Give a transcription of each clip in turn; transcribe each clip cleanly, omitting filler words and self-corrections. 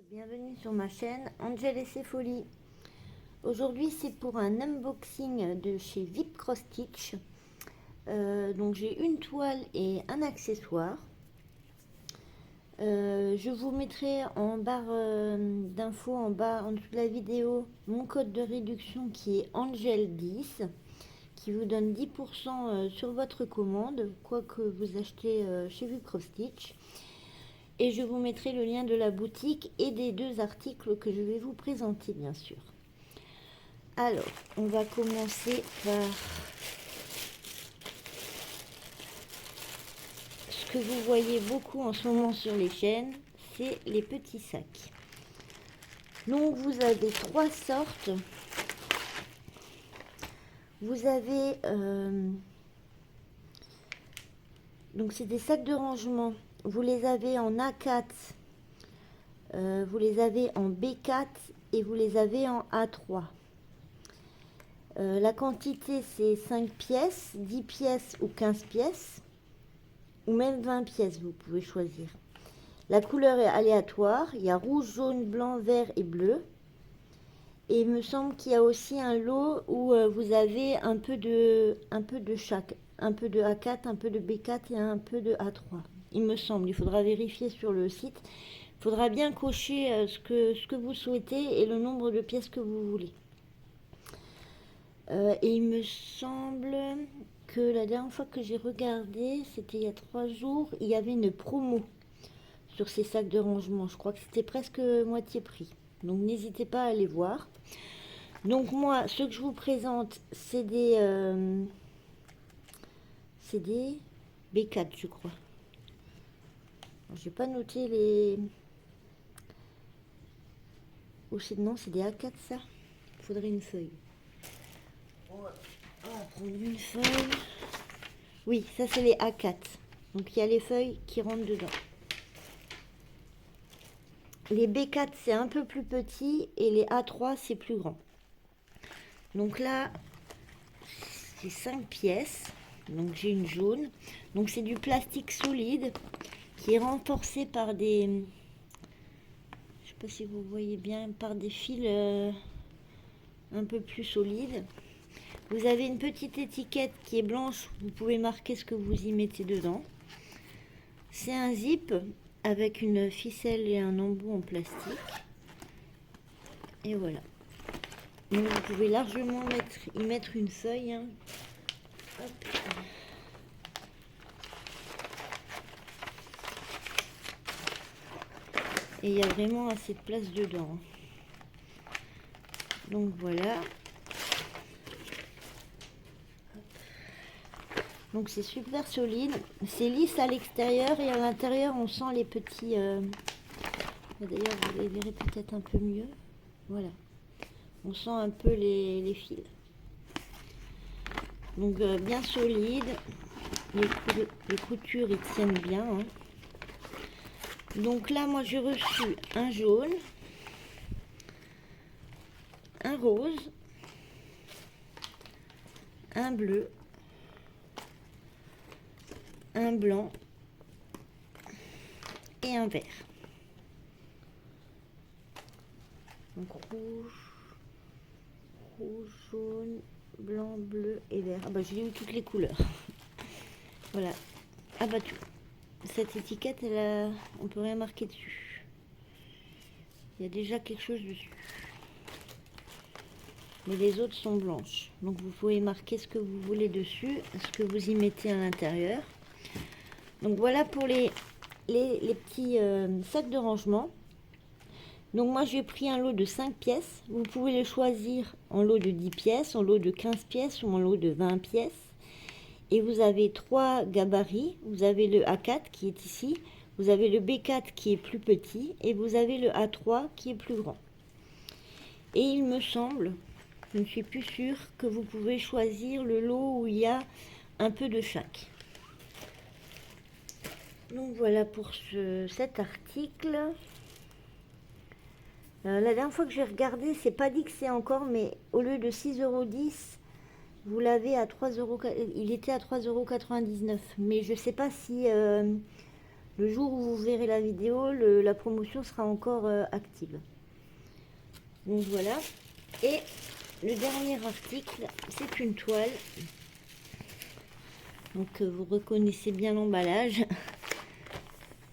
Bienvenue sur ma chaîne Angel et ses folies. Aujourd'hui c'est pour un unboxing de chez VIP Cross Stitch. Donc j'ai une toile et un accessoire. Je vous mettrai en barre d'infos en bas en dessous de la vidéo mon code de réduction qui est Angel10 qui vous donne 10% sur votre commande quoi que vous achetez chez VIP Cross Stitch. Et je vous mettrai le lien de la boutique et des deux articles que je vais vous présenter, bien sûr. Alors, on va commencer par ce que vous voyez beaucoup en ce moment sur les chaînes, c'est les petits sacs. Donc, vous avez trois sortes. Vous avez... donc, c'est des sacs de rangement. Vous les avez en A4, vous les avez en B4 et vous les avez en A3. La quantité c'est 5 pièces, 10 pièces ou 15 pièces, ou même 20 pièces, vous pouvez choisir. La couleur est aléatoire, il y a rouge, jaune, blanc, vert et bleu. Et il me semble qu'il y a aussi un lot où vous avez un peu de chaque, un peu de A4, un peu de B4 et un peu de A3. Il me semble, il faudra vérifier sur le site. Il faudra bien cocher ce que vous souhaitez et le nombre de pièces que vous voulez. Et il me semble que la dernière fois que j'ai regardé, c'était il y a 3 jours, il y avait une promo sur ces sacs de rangement. Je crois que c'était presque moitié prix. Donc n'hésitez pas à aller voir. Donc moi, ce que je vous présente, c'est des B4, je crois. J'ai pas noté les... Oh, non, c'est des A4 ça. Il faudrait une feuille. On va prendre une feuille. Oui, ça c'est les A4. Donc il y a les feuilles qui rentrent dedans. Les B4 c'est un peu plus petit et les A3 c'est plus grand. Donc là, c'est 5 pièces. Donc j'ai une jaune. Donc c'est du plastique solide qui est renforcé par des... Je sais pas si vous voyez bien, par des fils un peu plus solides. Vous avez une petite étiquette qui est blanche, vous pouvez marquer ce que vous y mettez dedans. C'est un zip avec une ficelle et un embout en plastique. Et voilà. Donc vous pouvez largement y mettre une feuille. Hein. Hop. Et il y a vraiment assez de place dedans. Donc voilà. Donc c'est super solide, c'est lisse à l'extérieur et à l'intérieur on sent les petits... D'ailleurs vous les verrez peut-être un peu mieux. Voilà, on sent un peu les fils. Donc bien solide, les coutures ils tiennent bien. Hein. Donc là moi j'ai reçu un jaune, un rose, un bleu, un blanc et un vert. Donc rouge, jaune, blanc, bleu et vert. Ah bah j'ai eu toutes les couleurs. Voilà. Ah bah tout. Cette étiquette, on peut rien marquer dessus. Il y a déjà quelque chose dessus. Mais les autres sont blanches. Donc vous pouvez marquer ce que vous voulez dessus, ce que vous y mettez à l'intérieur. Donc voilà pour les petits sacs de rangement. Donc moi j'ai pris un lot de 5 pièces. Vous pouvez le choisir en lot de 10 pièces, en lot de 15 pièces ou en lot de 20 pièces. Et vous avez 3 gabarits. Vous avez le A4 qui est ici. Vous avez le B4 qui est plus petit. Et vous avez le A3 qui est plus grand. Et il me semble, je ne suis plus sûre, que vous pouvez choisir le lot où il y a un peu de chaque. Donc voilà pour cet article. La dernière fois que j'ai regardé, c'est pas dit que c'est encore, mais au lieu de 6,10 €, vous l'avez à 3 €. Il était à 3,99 €. Mais je sais pas si le jour où vous verrez la vidéo, la promotion sera encore active. Donc voilà. Et le dernier article, c'est une toile. Donc vous reconnaissez bien l'emballage.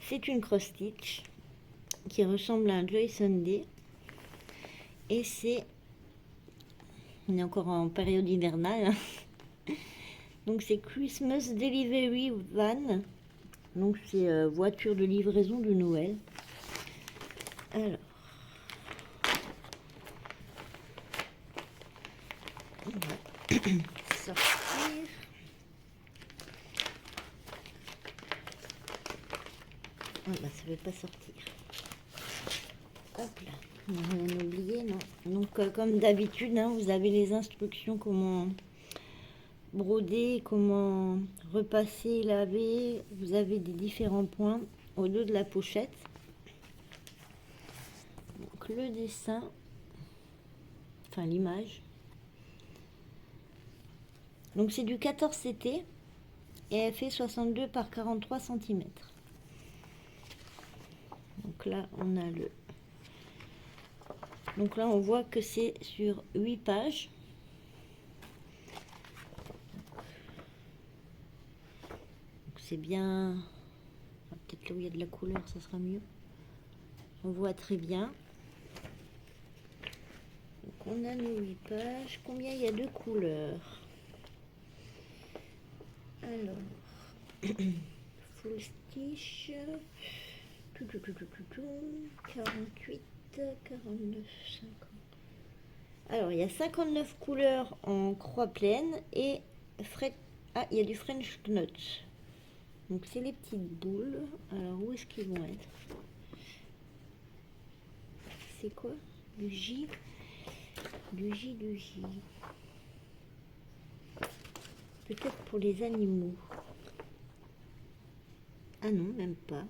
C'est une cross stitch qui ressemble à un Joy Sunday. Et on est encore en période hivernale. Donc c'est Christmas Delivery Van. Donc c'est voiture de livraison de Noël. Alors. On va sortir. Ah bah ça veut pas sortir. Hop là. On n'a rien oublié, non. Donc comme d'habitude, hein, vous avez les instructions comment broder, comment repasser, laver. Vous avez des différents points au dos de la pochette. Donc le dessin, enfin l'image. Donc c'est du 14 CT et elle fait 62 par 43 cm. Donc là on a le... Donc là on voit que c'est sur 8 pages. C'est bien, peut-être là où il y a de la couleur, ça sera mieux. On voit très bien. Donc on a nos 8 pages. Combien il y a de couleurs? Alors, full stitch, 48, 49, 50. Alors il y a 59 couleurs en croix pleine et il y a du French Knot. Donc c'est les petites boules. Alors où est-ce qu'ils vont être? C'est quoi? Du J. Du J. Peut-être pour les animaux. Ah non, même pas.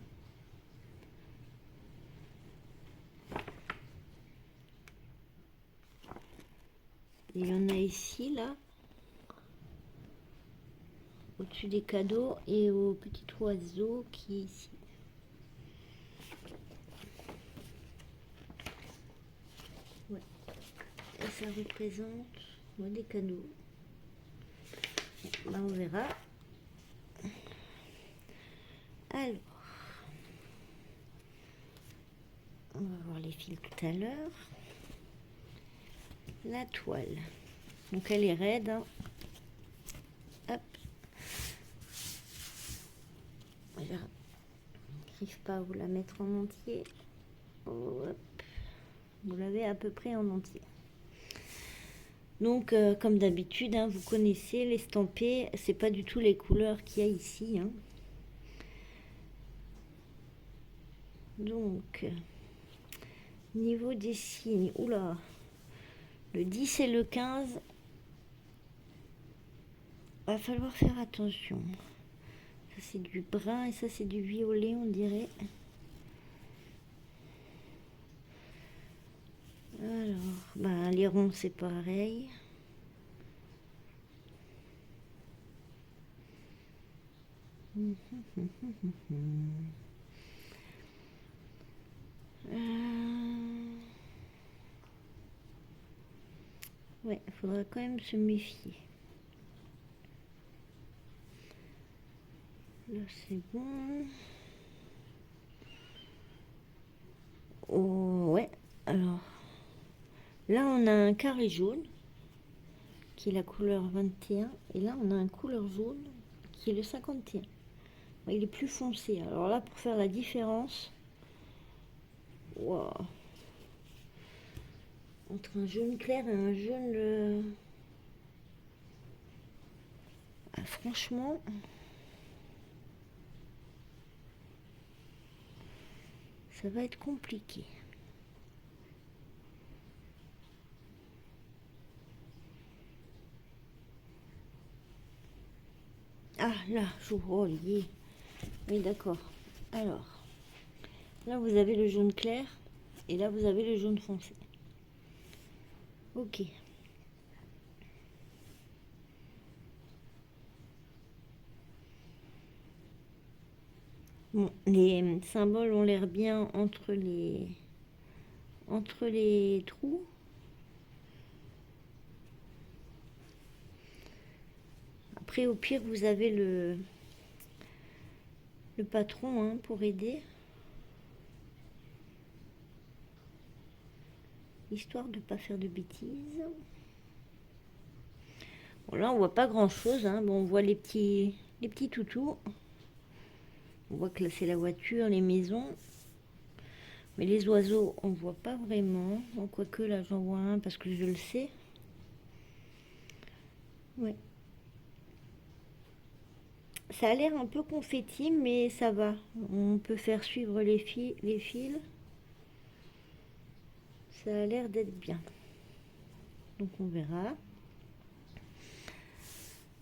Il y en a ici, là. Au-dessus des cadeaux et au petit oiseau qui est ici. Ouais. Et ça représente des cadeaux. Là, on verra. Alors, on va voir les fils tout à l'heure. La toile. Donc elle est raide. Hein. Hop. J'arrive pas à vous la mettre en entier. Hop. Vous l'avez à peu près en entier. Donc comme d'habitude, hein, vous connaissez l'estampé, c'est pas du tout les couleurs qu'il y a ici. Hein. Donc niveau des signes, oula, le 10 et le 15, va falloir faire attention. Ça c'est du brun et ça c'est du violet, on dirait. Alors, les ronds c'est pareil. Ouais, il faudra quand même se méfier. Là c'est bon. Oh, ouais, alors là on a un carré jaune qui est la couleur 21 et là on a un couleur jaune qui est le 51. Il est plus foncé. Alors là pour faire la différence, wow, entre un jaune clair et un jaune franchement ça va être compliqué. Ah là, oh, oui d'accord. Alors, là vous avez le jaune clair et là vous avez le jaune foncé. Ok. Bon, les symboles ont l'air bien entre les trous. Après, au pire, vous avez le patron hein, pour aider. Histoire de ne pas faire de bêtises. Bon, là, on voit pas grand-chose. Hein. Bon, on voit les petits toutous. On voit que là, c'est la voiture, les maisons. Mais les oiseaux, on voit pas vraiment. Bon, quoique, là, j'en vois un parce que je le sais. Ouais. Ça a l'air un peu confetti, mais ça va. On peut faire suivre les fils. Ça a l'air d'être bien. Donc, on verra.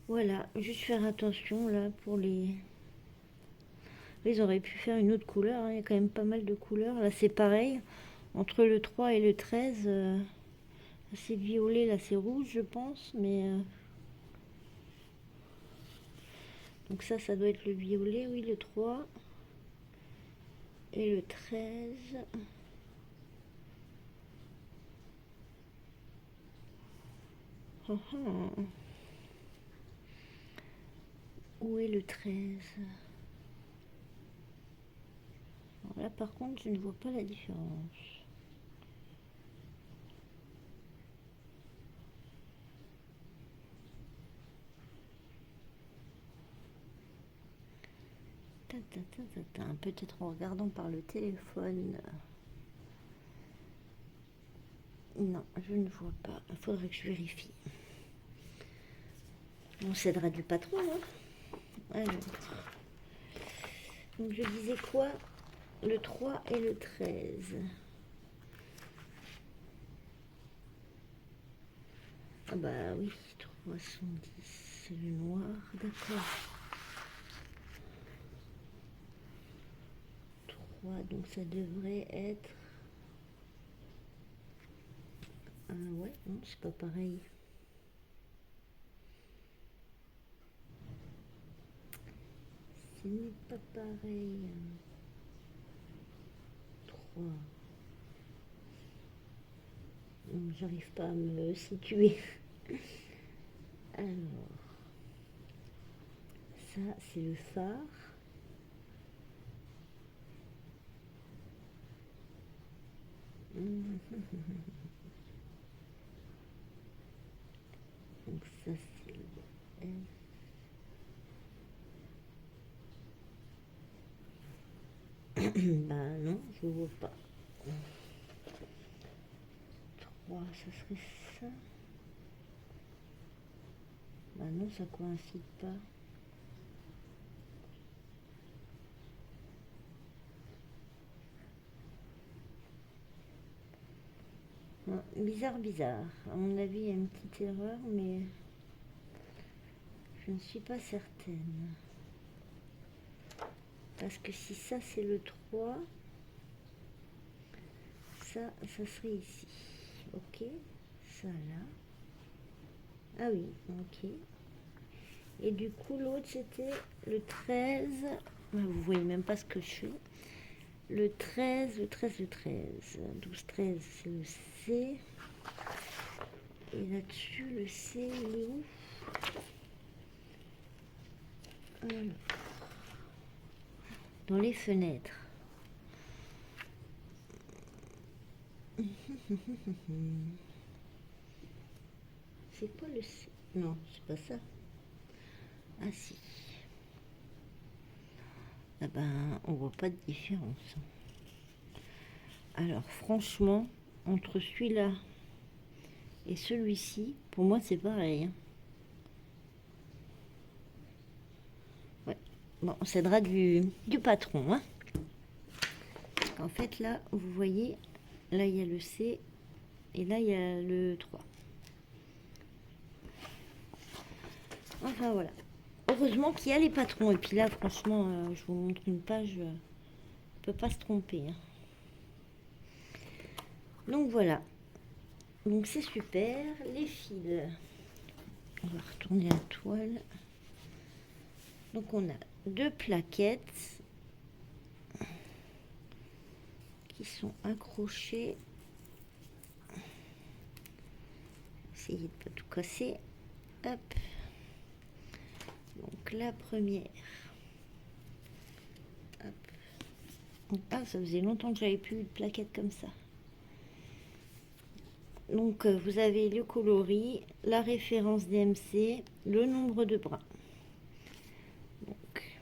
Voilà, juste faire attention là pour les... Ils auraient pu faire une autre couleur, hein. Il y a quand même pas mal de couleurs. Là c'est pareil, entre le 3 et le 13, c'est violet, là c'est rouge je pense, mais... Donc ça doit être le violet, oui, le 3. Et le 13... Oh, oh. Où est le 13? Alors là par contre je ne vois pas la différence. Peut-être en regardant par le téléphone. Non, je ne vois pas. Il faudrait que je vérifie. On s'aidera du patron. Hein. Alors. Donc je disais quoi? Le 3 et le 13. Ah bah oui, 310, c'est le noir, d'accord. 3, donc ça devrait être... Ah ouais, non, c'est pas pareil. Ce n'est pas pareil. 3. J'arrive pas à me situer. Alors, ça c'est le phare. Donc ça c'est le F. Bah non, je vois pas. 3, ça serait ça. Bah non, ça coïncide pas. Bizarre, bizarre. À mon avis, il y a une petite erreur, mais je ne suis pas certaine. Parce que si ça, c'est le 3, ça serait ici. Ok, ça là. Ah oui, ok. Et du coup, l'autre, c'était le 13. Vous voyez même pas ce que je fais. Le 13, le 13, le 13. 12, 13, c'est le C. Et là-dessus, le C, il est où? Dans les fenêtres. C'est quoi le C? Non, c'est pas ça. Ah si. Ah ben, on voit pas de différence. Alors franchement, entre celui-là et celui-ci, pour moi c'est pareil. Ouais. Bon, on s'aidera du patron. Hein. En fait là, vous voyez, là il y a le C et là il y a le 3. Enfin voilà. Heureusement qu'il y a les patrons. Et puis là, franchement, je vous montre une page, on peut pas se tromper. Hein. Donc voilà. Donc c'est super. Les fils. On va retourner la toile. Donc on a 2 plaquettes qui sont accrochés. Essayez de pas tout casser. Hop. Donc la première. Hop. Ah, ça faisait longtemps que j'avais plus eu de plaquettes comme ça. Donc vous avez le coloris, la référence DMC, le nombre de brins. Donc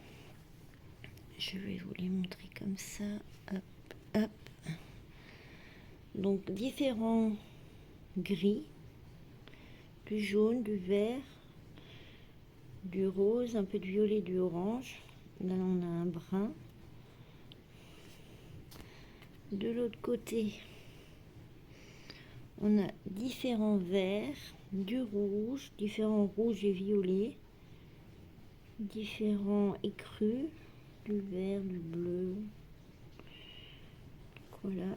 je vais vous les montrer comme ça. Hop, hop. Donc différents gris, du jaune, du vert, du rose, un peu de violet, du orange. Là on a un brun. De l'autre côté, on a différents verts, du rouge, différents rouges et violets, différents écrus, du vert, du bleu. Voilà.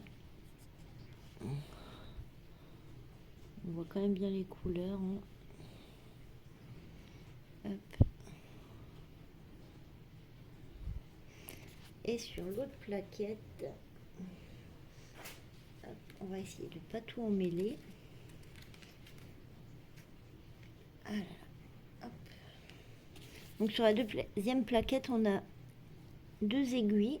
On voit quand même bien les couleurs. Hein. Hop. Et sur l'autre plaquette, hop, on va essayer de pas tout emmêler. Voilà. Hop. Donc sur la deuxième plaquette, on a 2 aiguilles.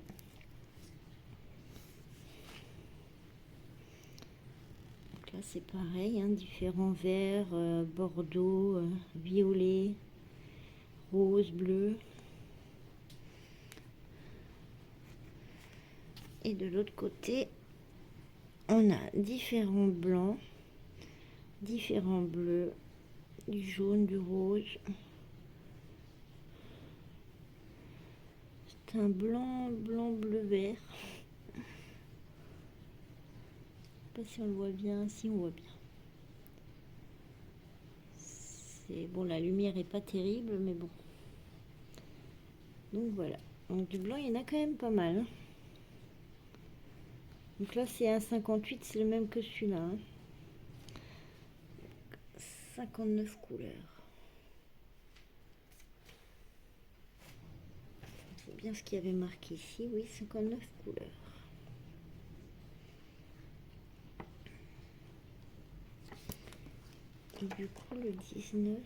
Donc là c'est pareil, hein, différents verts, bordeaux, violet, rose, bleu. Et de l'autre côté, on a différents blancs, différents bleus, du jaune, du rose. C'est un blanc, bleu, vert. Je sais pas si on le voit bien, si on voit bien. C'est bon, la lumière est pas terrible, mais bon. Donc voilà. Donc du blanc, il y en a quand même pas mal. Hein. Donc là, c'est un 58, c'est le même que celui-là. Hein. 59 couleurs. C'est bien ce qu'il y avait marqué ici, oui, 59 couleurs. Et du coup, le 19...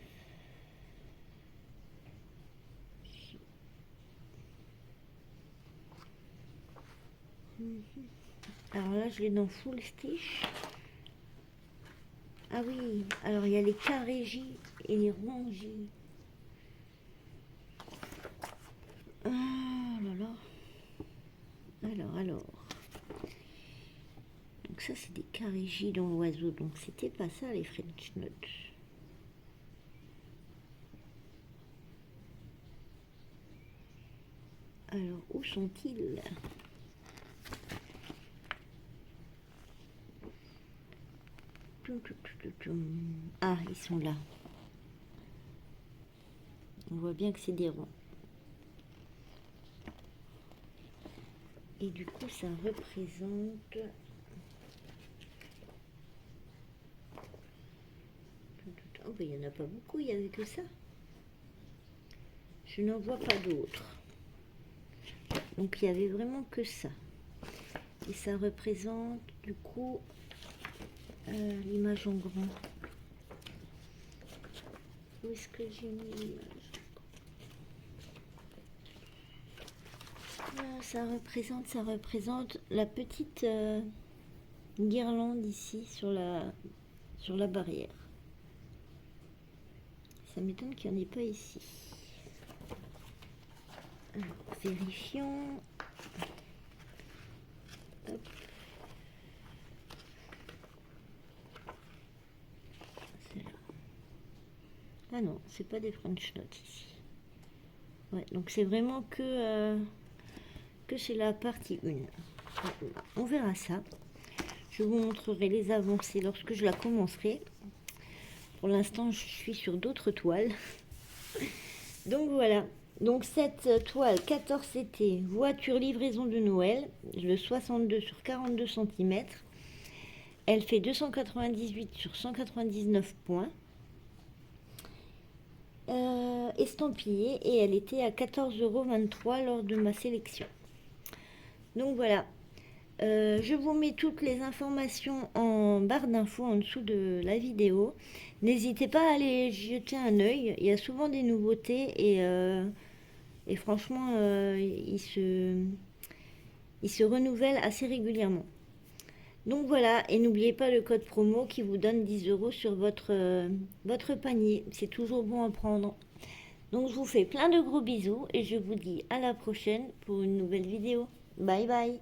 Alors là, je l'ai dans full stitch. Ah oui, alors il y a les carrés J et les ronds J. Ah là là. Alors. Donc ça, c'est des carrés J dans l'oiseau. Donc c'était pas ça, les French Notes. Alors, où sont-ils? Ah, ils sont là. On voit bien que c'est des ronds. Et du coup, ça représente... Oh, ben, il n'y en a pas beaucoup, il n'y avait que ça. Je n'en vois pas d'autres. Donc, il y avait vraiment que ça. Et ça représente, du coup, l'image en grand. Où est-ce que j'ai mis l'image? Ça représente la petite guirlande ici sur la barrière. Ça m'étonne qu'il n'y en ait pas ici. Alors, vérifions. Hop. C'est là. Ah non, c'est pas des French Notes ici. Ouais, donc c'est vraiment que c'est la partie 1. On verra ça. Je vous montrerai les avancées lorsque je la commencerai. Pour l'instant, je suis sur d'autres toiles. Donc voilà. Donc cette toile 14 CT, voiture livraison de Noël, le 62 sur 42 cm. Elle fait 298 sur 199 points. Estampillée et elle était à 14,23 € lors de ma sélection. Donc voilà. Je vous mets toutes les informations en barre d'infos en dessous de la vidéo. N'hésitez pas à aller jeter un œil. Il y a souvent des nouveautés et franchement, ils se renouvellent assez régulièrement. Donc voilà, et n'oubliez pas le code promo qui vous donne 10 euros sur votre panier. C'est toujours bon à prendre. Donc je vous fais plein de gros bisous et je vous dis à la prochaine pour une nouvelle vidéo. Bye bye.